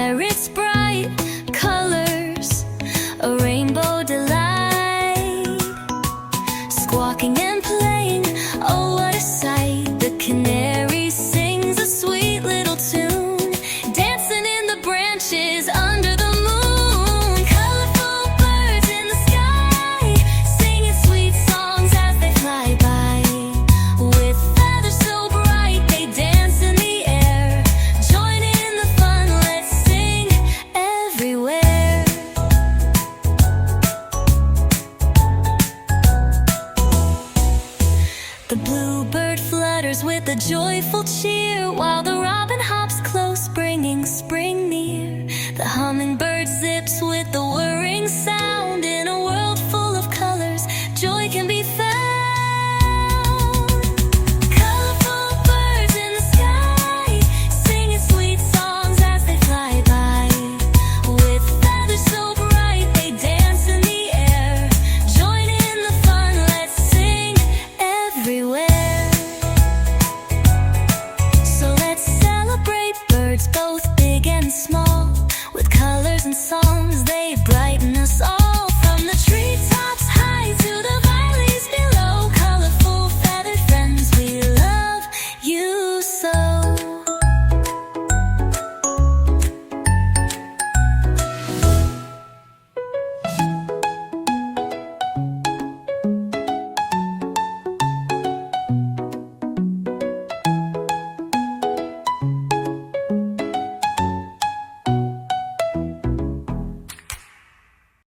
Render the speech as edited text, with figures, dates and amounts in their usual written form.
where it's bright colors, a rainbow delight. Squawking and playing, oh what a sight. The canary sings a sweet little tune, dancing in the branches under the moon. Colorful birds in the sky, singing sweet songs as they fly by. With feathers so bright, they dance in the air. Join in the fun, let's sing everywhere. The bluebird flutters with a joyful cheer, while the robin hops close, bringing spring near. The hummingbird zips with the whirring sound. In a world full of colors, joy can be found. Colorful birds in the sky, singing sweet songs as they fly by. With feathers so bright, they dance in the air. Join in the fun, let's sing everywhere. So let's celebrate birds, both big and small. With colors and songs, they brighten us all.